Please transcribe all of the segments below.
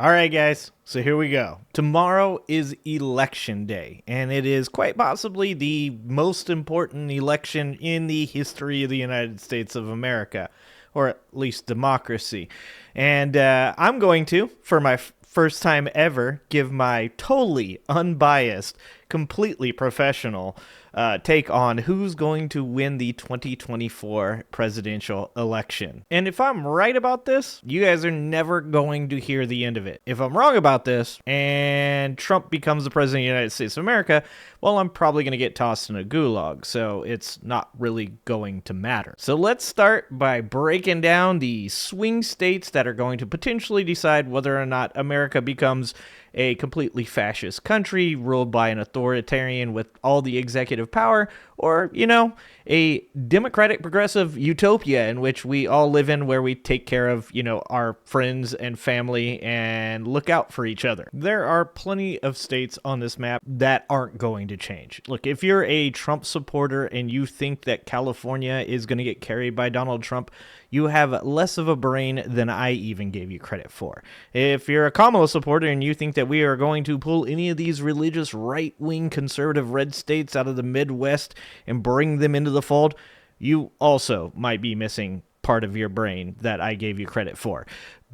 All right, guys, so here we go. Tomorrow is election day, and it is quite possibly the most important election in the history of the United States of America, or at least democracy. And I'm going to, for my first time ever, give my totally unbiased, completely professional take on who's going to win the 2024 presidential election. And if I'm right about this, you guys are never going to hear the end of it. If I'm wrong about this and Trump becomes the president of the United States of America, well, I'm probably going to get tossed in a gulag, so it's not really going to matter. So let's start by breaking down the swing states that are going to potentially decide whether or not America becomes a completely fascist country ruled by an authoritarian with all the executive power, or, you know, a democratic progressive utopia in which we all live in, where we take care of, you know, our friends and family and look out for each other. There are plenty of states on this map that aren't going to change. Look, if you're a Trump supporter and you think that California is going to get carried by Donald Trump, you have less of a brain than I even gave you credit for. If you're a Kamala supporter and you think that we are going to pull any of these religious right-wing conservative red states out of the Midwest and bring them into the fold, you also might be missing part of your brain that I gave you credit for.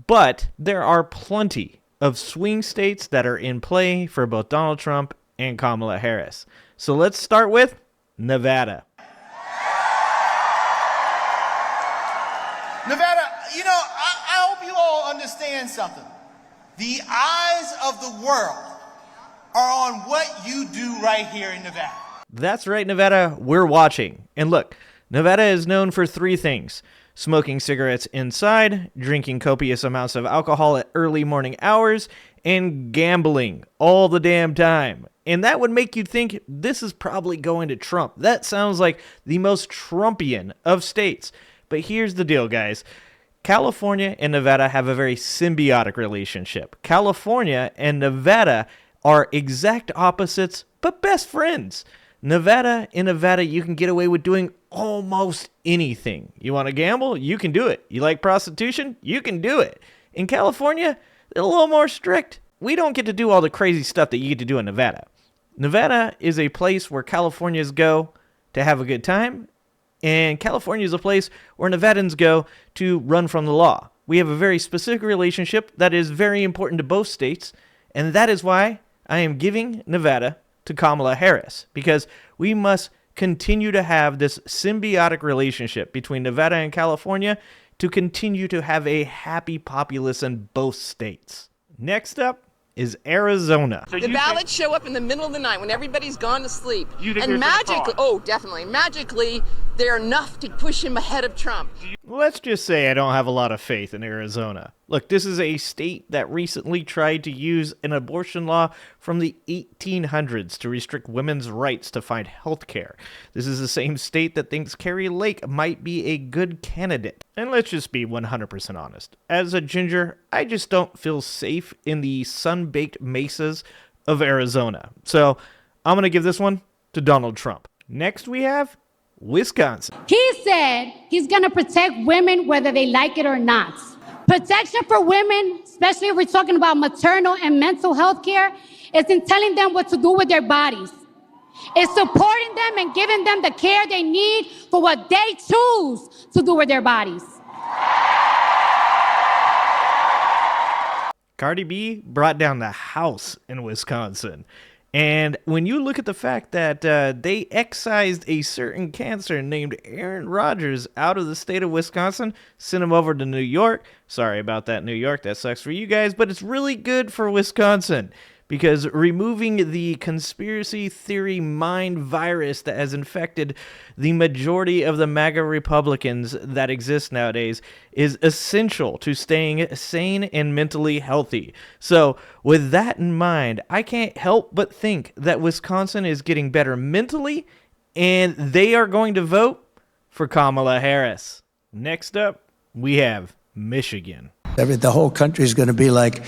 But there are plenty of swing states that are in play for both Donald Trump and Kamala Harris. So let's start with Nevada. Nevada, you know, I hope you all understand something. The eyes of the world are on what you do right here in Nevada. That's right, Nevada, we're watching. And look, Nevada is known for three things: smoking cigarettes inside, drinking copious amounts of alcohol at early morning hours, and gambling all the damn time. And that would make you think this is probably going to Trump. That sounds like the most Trumpian of states. But here's the deal, guys. California and Nevada have a very symbiotic relationship. California and Nevada are exact opposites, but best friends. In Nevada, you can get away with doing almost anything. You want to gamble? You can do it. You like prostitution? You can do it. In California, they're a little more strict. We don't get to do all the crazy stuff that you get to do in Nevada. Nevada is a place where Californians go to have a good time, and California is a place where Nevadans go to run from the law. We have a very specific relationship that is very important to both states, and that is why I am giving Nevada to Kamala Harris, because we must continue to have this symbiotic relationship between Nevada and California to continue to have a happy populace in both states. Next up is Arizona. The ballots show up in the middle of the night when everybody's gone to sleep. And magically, magically, they're enough to push him ahead of Trump. Let's just say I don't have a lot of faith in Arizona. Look, this is a state that recently tried to use an abortion law from the 1800s to restrict women's rights to find health care. This is the same state that thinks Carrie Lake might be a good candidate. And let's just be 100% honest. As a ginger, I just don't feel safe in the sun-baked mesas of Arizona. So I'm going to give this one to Donald Trump. Next we have Wisconsin. He said he's going to protect women whether they like it or not. Protection for women, especially if we're talking about maternal and mental health care, is in telling them what to do with their bodies. It's supporting them and giving them the care they need for what they choose to do with their bodies. Cardi B brought down the house in Wisconsin. And when you look at the fact that they excised a certain cancer named Aaron Rodgers out of the state of Wisconsin, sent him over to New York. Sorry about that, New York. That sucks for you guys, but it's really good for Wisconsin, because removing the conspiracy theory mind virus that has infected the majority of the MAGA Republicans that exist nowadays is essential to staying sane and mentally healthy. So with that in mind, I can't help but think that Wisconsin is getting better mentally, and they are going to vote for Kamala Harris. Next up, we have Michigan. The whole country is going to be like,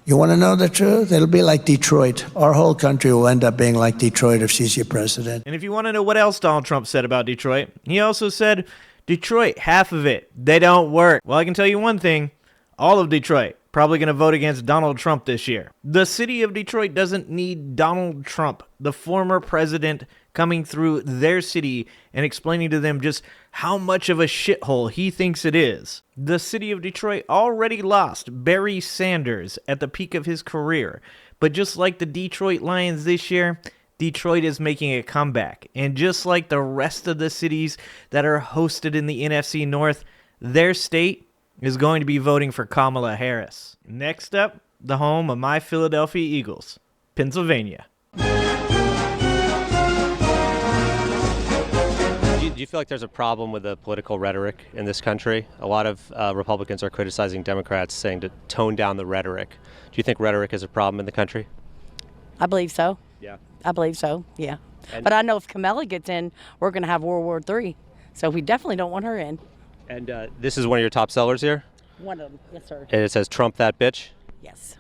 you want to know the truth? It'll be like Detroit. Our whole country will end up being like Detroit if she's your president. And if you want to know what else Donald Trump said about Detroit, he also said, Detroit, half of it, they don't work. Well, I can tell you one thing. All of Detroit, probably going to vote against Donald Trump this year. The city of Detroit doesn't need Donald Trump, the former president, coming through their city and explaining to them just how much of a shithole he thinks it is. The city of Detroit already lost Barry Sanders at the peak of his career, but just like the Detroit Lions this year, Detroit is making a comeback. And just like the rest of the cities that are hosted in the NFC North, their state is going to be voting for Kamala Harris. Next up, the home of my Philadelphia Eagles, Pennsylvania. Do you feel like there's a problem with the political rhetoric in this country? A lot of Republicans are criticizing Democrats, saying to tone down the rhetoric. Do you think rhetoric is a problem in the country? I believe so. Yeah. I believe so, yeah. But I know if Kamala gets in, we're going to have World War III. So we definitely don't want her in. And this is one of your top sellers here? One of them, yes, sir. And it says, Trump that bitch? Yes.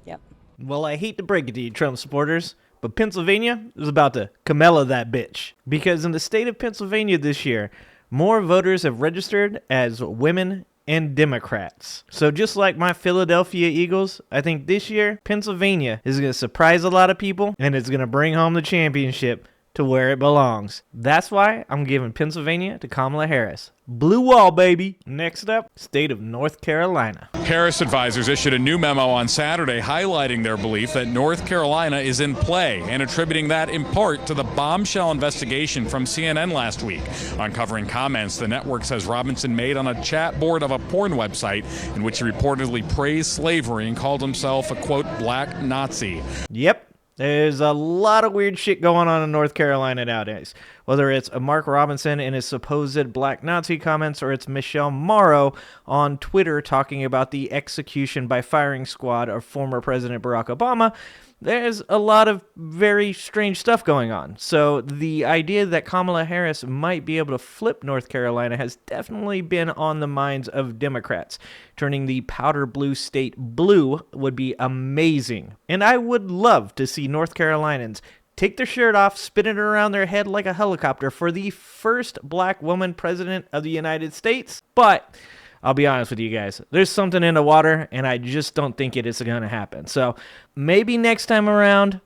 Yep. Well, I hate to break it to you, Trump supporters, but Pennsylvania is about to Kamala that bitch. Because in the state of Pennsylvania this year, more voters have registered as women and Democrats. So just like my Philadelphia Eagles, I think this year, Pennsylvania is going to surprise a lot of people, and it's going to bring home the championship to where it belongs. That's why I'm giving Pennsylvania to Kamala Harris. Blue wall, baby. Next up, state of North Carolina. Harris advisors issued a new memo on Saturday highlighting their belief that North Carolina is in play and attributing that in part to the bombshell investigation from CNN last week, uncovering comments the network says Robinson made on a chat board of a porn website in which he reportedly praised slavery and called himself a, quote, black Nazi. Yep. There's a lot of weird shit going on in North Carolina nowadays. Whether it's Mark Robinson and his supposed black Nazi comments, or it's Michelle Morrow on Twitter talking about the execution by firing squad of former President Barack Obama, there's a lot of very strange stuff going on. So the idea that Kamala Harris might be able to flip North Carolina has definitely been on the minds of Democrats. Turning the powder blue state blue would be amazing. And I would love to see North Carolinians take their shirt off, spin it around their head like a helicopter for the first black woman president of the United States. But I'll be honest with you guys, there's something in the water, and I just don't think it is going to happen. So maybe next time around,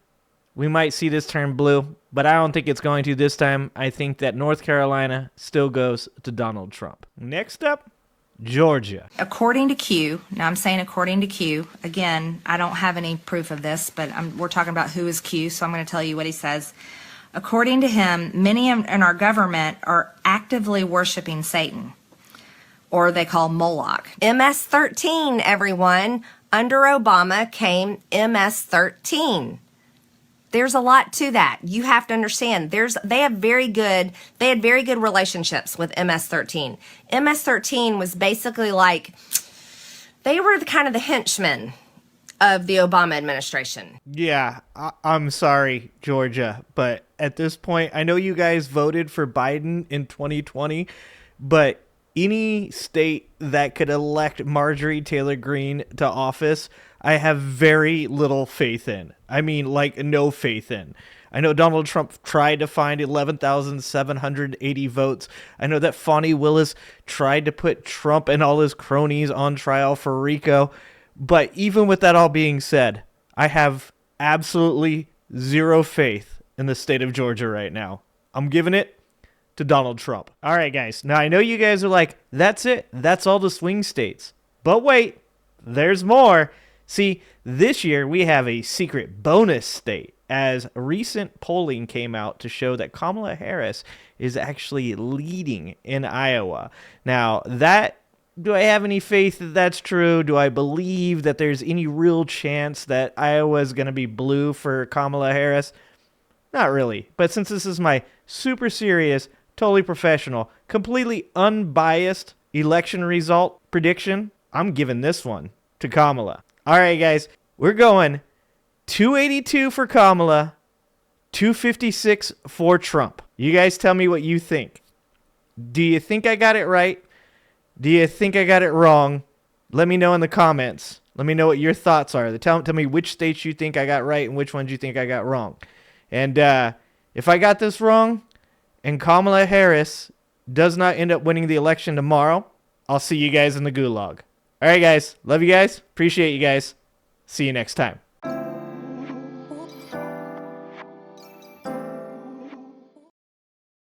we might see this turn blue, but I don't think it's going to this time. I think that North Carolina still goes to Donald Trump. Next up, Georgia. According to Q, now I'm saying according to Q, again, I don't have any proof of this, but we're talking about who is Q, so I'm going to tell you what he says. According to him, many in our government are actively worshiping Satan, or they call Moloch. MS-13, everyone. Under Obama came MS-13. There's a lot to that. You have to understand. They had very good relationships with MS-13. MS-13 was basically like, they were kind of the henchmen of the Obama administration. Yeah, I'm sorry, Georgia, but at this point, I know you guys voted for Biden in 2020, but any state that could elect Marjorie Taylor Greene to office, I have very little faith in. I mean, like, no faith in. I know Donald Trump tried to find 11,780 votes. I know that Fani Willis tried to put Trump and all his cronies on trial for RICO. But even with that all being said, I have absolutely zero faith in the state of Georgia right now. I'm giving it to Donald Trump. All right, guys. Now, I know you guys are like, that's it. That's all the swing states. But wait, there's more. See, this year we have a secret bonus state, as recent polling came out to show that Kamala Harris is actually leading in Iowa. Now, do I have any faith that that's true? Do I believe that there's any real chance that Iowa is going to be blue for Kamala Harris? Not really. But since this is my super serious, totally professional, completely unbiased election result prediction, I'm giving this one to Kamala. All right, guys, we're going 282 for Kamala, 256 for Trump. You guys tell me what you think. Do you think I got it right? Do you think I got it wrong? Let me know in the comments. Let me know what your thoughts are. Tell me which states you think I got right and which ones you think I got wrong. And if I got this wrong and Kamala Harris does not end up winning the election tomorrow, I'll see you guys in the gulag. All right, guys. Love you guys. Appreciate you guys. See you next time.